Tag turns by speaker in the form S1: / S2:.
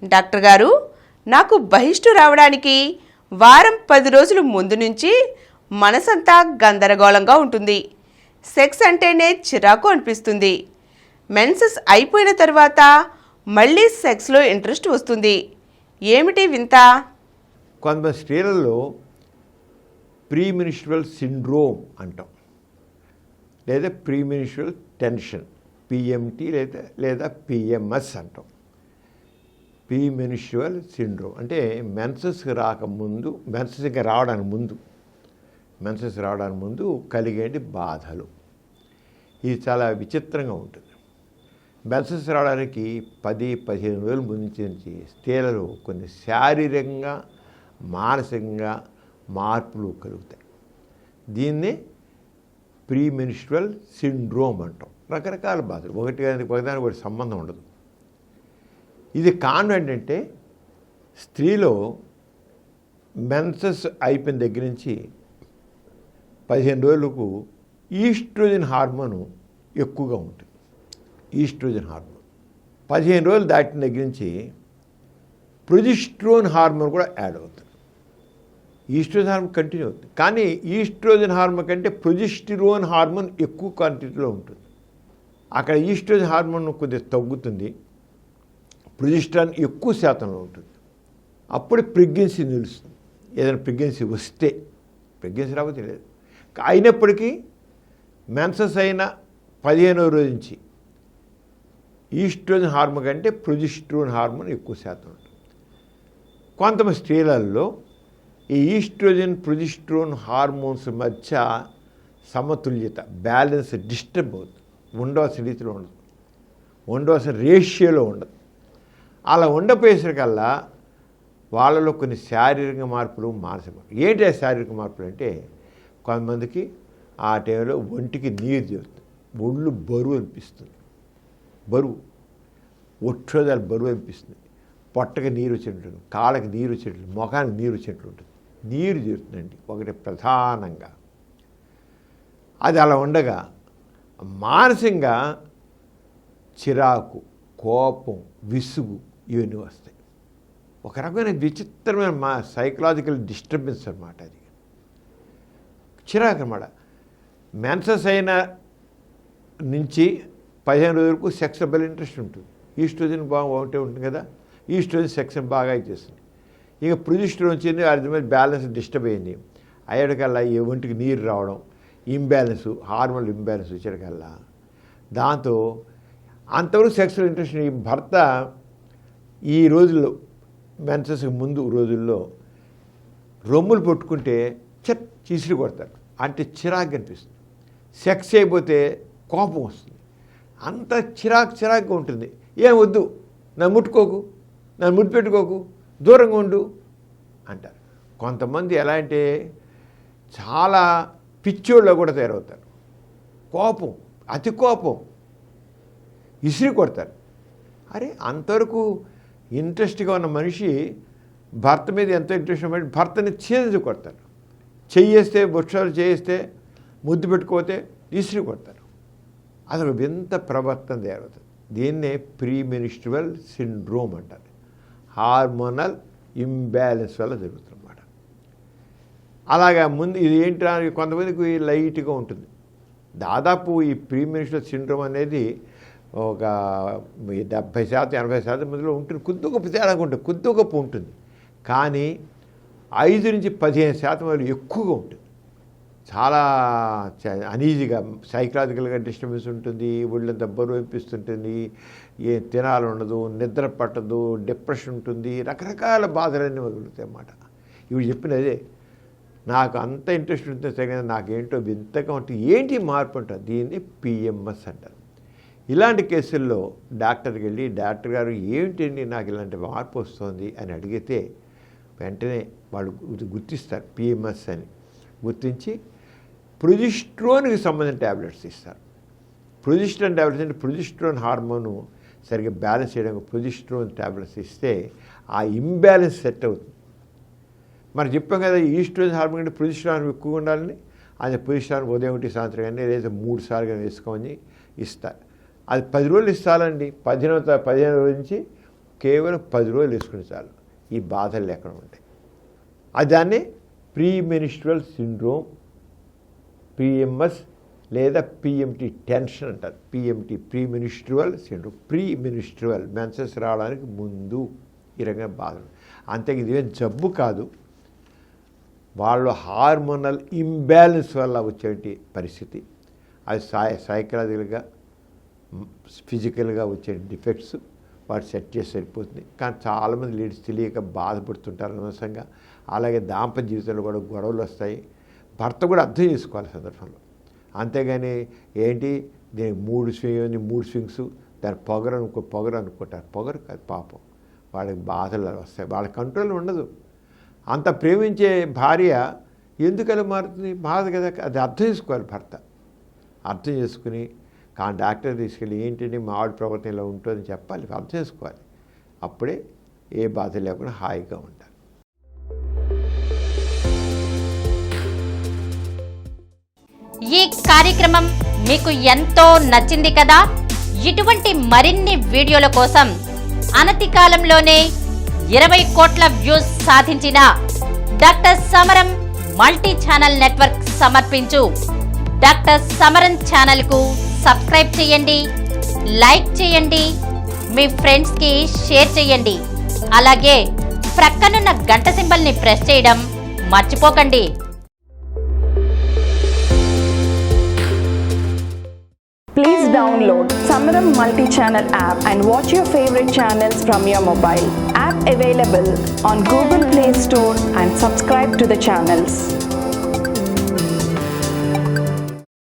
S1: Doctor గారు, నాకు బహిష్టు రావడానికి వారం 10 రోజులు ముందు నుంచి మనసంతా గందరగోళంగా ఉంటుంది. సెక్స్ అంటేనే చిరాకు అనిపిస్తుంది. మెన్సెస్ అయిపోయిన తర్వాత మళ్ళీ సెక్స్లో ఇంట్రెస్ట్ వస్తుంది. ఏమిటి వింత?
S2: కొంతమంది స్త్రీలలో ప్రీమెన్స్ట్రువల్ సిండ్రోమ్ అంటాం, లేదా ప్రీమెన్స్ట్రువల్ టెన్షన్, పిఎంటి లేదా పిఎంఎస్ అంటాం. ప్రీమెన్స్ట్రువల్ సిండ్రోమ్ అంటే మెన్సెస్కి రాకముందు, మెన్సెస్కి రావడానికి ముందు కలిగేటి బాధలు. ఇది చాలా విచిత్రంగా ఉంటుంది. మెన్సెస్ రావడానికి 10-15 రోజుల ముందు నుంచి స్త్రీలలో కొన్ని శారీరకంగా మానసికంగా మార్పులు కలుగుతాయి. దీన్నే ప్రీమెన్స్ట్రువల్ సిండ్రోమ్ అంటాం. రకరకాల బాధలు, ఒకదానికి ఒకటి సంబంధం ఉండదు. ఇది కారణం ఏంటంటే స్త్రీలో మెన్సెస్ అయిపోయిన దగ్గర నుంచి 15 రోజులకు ఈస్ట్రోజన్ హార్మోన్ ఎక్కువగా ఉంటుంది. ఈస్ట్రోజన్ హార్మోన్ 15 రోజులు దాటిన దగ్గర నుంచి ప్రొజెస్ట్రోన్ హార్మోన్ కూడా యాడ్ అవుతుంది. ఈస్ట్రోజన్ హార్మోన్ కంటిన్యూ అవుతుంది, కానీ ఈస్ట్రోజన్ హార్మోన్ కంటే ప్రొజెస్టిరోన్ హార్మోన్ ఎక్కువ క్వాంటిటీలో ఉంటుంది. అక్కడ ఈస్ట్రోజన్ హార్మోన్ కొద్దిగా తగ్గుతుంది, ప్రొజెస్ట్రాన్ ఎక్కువ శాతంలో ఉంటుంది. అప్పుడు ప్రెగ్నెన్సీ నిలుస్తుంది. ఏదైనా ప్రెగ్నెన్సీ వస్తే, ప్రెగ్నెన్సీ రాకపోతే లేదు. అయినప్పటికీ మెన్సెస్ అయిన 15వ రోజు నుంచి ఈస్ట్రోజన్ హార్మోన్ కంటే ప్రొజెస్ట్రోన్ హార్మోన్ ఎక్కువ శాతం ఉంటుంది. కొంతమంది స్త్రీలలో ఈ ఈస్ట్రోజన్ ప్రొజెస్ట్రోన్ హార్మోన్స్ మధ్య సమతుల్యత, బ్యాలెన్స్ డిస్టర్బ్ అవుతుంది. ఉండవలసిన రీతిలో ఉండదు, ఉండవలసిన రేషియోలో ఉండదు. అలా ఉండపోయేసరికల్లా వాళ్ళలో కొన్ని శారీరక మార్పులు, మానసిక మార్పులు. ఏంటి ఆ శారీరక మార్పులు అంటే, కొంతమందికి ఆ టైంలో ఒంటికి నీరు చేరుతుంది, ఒళ్ళు బరువు అనిపిస్తుంది, ఒట్టోదాలు బరువు అనిపిస్తుంది, పొట్టకి నీరు వచ్చినట్టు, కాళ్ళకి నీరు వచ్చినట్లు, ముఖానికి నీరు వచ్చినట్లు ఉంటుంది. నీరు చేరుతుందండి ఒకటి ప్రధానంగా. అది అలా ఉండగా మానసికంగా చిరాకు, కోపం, విసుగు ఇవన్నీ వస్తాయి. ఒక రకమైన విచిత్రమైన సైకలాజికల్ డిస్టర్బెన్స్ అనమాట. అది చిరాకు అన్నమాట. మెన్సెస్ అయిన నుంచి 15 రోజుల వరకు సెక్స్ డబల్ ఇంట్రెస్ట్ ఉంటుంది. ఈస్ట్రోజన్ బాగుంటే ఉంటుంది కదా, ఈస్ట్రోజన్ సెక్స్ బాగా ఇచ్చేస్తుంది. ఇక ప్రొజెస్ట్రాన్ వచ్చింది, అది మీద బ్యాలెన్స్ డిస్టర్బ్ అయింది. అయ్యేటికల్లా ఈ ఒంటికి నీరు రావడం, ఇంబ్యాలెన్స్, హార్మోన్ ఇంబ్యాలెన్స్ వచ్చేటికల్లా దాంతో అంతవరకు సెక్స్లో ఇంట్రెస్ట్. ఈ భర్త ఈ రోజుల్లో మెన్సెస్కి ముందు రోజుల్లో రొమ్ములు పట్టుకుంటే చీసిరి కొడతారు, అంటే చిరాకు అనిపిస్తుంది. సెక్స్ అయిపోతే కోపం వస్తుంది, అంత చిరాకుగా ఉంటుంది. ఏం వద్దు, నన్ను ముట్టుకోకు, నన్ను ముట్టు పెట్టుకోకు, దూరంగా ఉండు అంటారు. కొంతమంది ఎలా అంటే చాలా పిచ్చోళ్ళు కూడా తయారవుతారు. కోపం, అతి కోపం, ఇసిరి కొడతారు. అరే, అంతవరకు ఇంట్రెస్ట్గా ఉన్న మనిషి భర్త మీద ఎంతో ఇంట్రెస్ట్ ఉన్న భర్తని చేసి కొడతారు. చెయ్యేస్తే, వృక్షాలు చేయిస్తే, ముద్దు పెట్టుకోతే ఇసిరి కొడతారు. అసలు వింత ప్రవర్తన తయారవుతుంది. దీన్నే ప్రీమెన్స్ట్రువల్ సిండ్రోమ్ అంటారు. హార్మోనల్ ఇంబ్యాలెన్స్ వల్ల జరుగుతుందన్నమాట. అలాగా ముందు ఇది ఏంటి, కొంతమందికి లైట్గా ఉంటుంది. దాదాపు ఈ ప్రీమెన్స్ట్రువల్ సిండ్రోమ్ అనేది ఒక 70%-80% మందిలో ఉంటుంది. కొద్ది గొప్ప తేడా ఉంటుంది, కొద్ది గొప్ప ఉంటుంది. కానీ 5-15% వాళ్ళు ఎక్కువగా ఉంటుంది. చాలా అనీజీగా, సైకలాజికల్గా డిస్టర్బెన్స్ ఉంటుంది, ఒళ్ళంతా బరువు అనిపిస్తుంటుంది, ఏ తినాలి ఉండదు, నిద్ర పట్టదు, డిప్రెషన్ ఉంటుంది, రకరకాల బాధలన్నీ వదులుతాయి అన్నమాట. ఇవి చెప్పినదే నాకు అంత ఇంట్రెస్ట్ ఉంటుంది, తగిన నాకేంటో వింతగా ఉంటుంది. ఏంటి మార్పు అంటారు, దీన్ని పిఎంఎస్ అంటారు. ఇలాంటి కేసుల్లో డాక్టర్కి వెళ్ళి, డాక్టర్ గారు ఏమిటండి నాకు ఇలాంటి మార్పు వస్తుంది అని అడిగితే వెంటనే వాళ్ళు గుర్తిస్తారు పిఎంఎస్ అని. గుర్తించి ప్రొజెస్ట్రోన్కి సంబంధించిన ట్యాబ్లెట్స్ ఇస్తారు. ప్రొజెస్ట్రాన్ ట్యాబ్లెట్స్ అంటే ప్రొజెస్ట్రోన్ హార్మోను సరిగ్గా బ్యాలెన్స్ చేయడానికి ప్రొజెస్ట్రోన్ ట్యాబ్లెట్స్ ఇస్తే ఆ ఇంబ్యాలెన్స్ సెట్ అవుతుంది. మనం చెప్పాం కదా, ఈస్ట్రోజన్ హార్మోన్ అంటే ప్రొజెస్ట్రాన్ ఎక్కువగా ఉండాలని. అది ప్రొజెస్ట్రాన్ ఉదయం 1 సాయంత్రం కానీ లేదా 3 సార్లు వేసుకోమని ఇస్తారు. అది 10 రోజులు ఇస్తారండి. 15వ రోజు నుంచి కేవలం 10 రోజులు వేసుకుని చాలు ఈ బాధలు లేకుండా ఉంటాయి. అది దాన్ని ప్రీ మెనిస్ట్రువల్ సిండ్రోమ్, పిఎంఎస్ లేదా పిఎంటి టెన్షన్ అంటారు. PMT pre menstrual syndrome. Pre menstrual menses రావడానికి ముందు ఈ రకంగా బాధలు. అంతే, ఇదేం జబ్బు కాదు, వాళ్ళు హార్మోనల్ ఇంబ్యాలెన్స్ వల్ల వచ్చే పరిస్థితి. అది సైకలాజికల్గా ఫిజికల్గా వచ్చే డిఫెక్ట్స్ వాడు సెట్ చేసి సరిపోతుంది. కానీ చాలామంది లేడీస్ తెలియక బాధపడుతుంటారు అనవసరంగా. అలాగే దాంపత్య జీవితంలో కూడా గొడవలు వస్తాయి. భర్త కూడా అర్థం చేసుకోవాలి సందర్భంలో. అంతేగాని ఏంటి దీనికి మూడు స్వింగ్స్ దాని పొగరు అనుకుంటారు. పొగరు కాదు, పాపం వాళ్ళకి బాధలు వస్తాయి, వాళ్ళ కంట్రోల్ ఉండదు. అంత ప్రేమించే భార్య ఎందుకలా మారుతుంది? బాధ కదా, అది అర్థం చేసుకోవాలి భర్త. అర్థం చేసుకుని డాక్టర్ తీసుకెళ్ళి ఏంటంటే మా ఆవిడ ప్రవర్తన ఇలా ఉంటుందని చెప్పాలి, అర్థం చేసుకోవాలి. అప్పుడే ఏ బాధ లేకుండా హాయిగా ఉంటారు.
S3: ఈ కార్యక్రమం మీకు ఎంతో నచ్చింది కదా? ఇటువంటి మరిన్ని వీడియోల కోసం అనతి కాలంలోనే 20 కోట్ల వ్యూస్ సాధించిన డాక్టర్ సమరం మల్టీ ఛానల్ నెట్వర్క్ సమర్పించు డాక్టర్ సమరం ఛానల్కు సబ్స్క్రైబ్ చేయండి, లైక్ చేయండి, మీ ఫ్రెండ్స్కి షేర్ చేయండి. అలాగే ప్రక్కనున్న గంట సింబల్ని ప్రెస్ చేయడం మర్చిపోకండి.
S4: Please download Samaram Multi-Channel app and watch your favorite channels from your mobile. App available on Google Play Store and subscribe to the channels.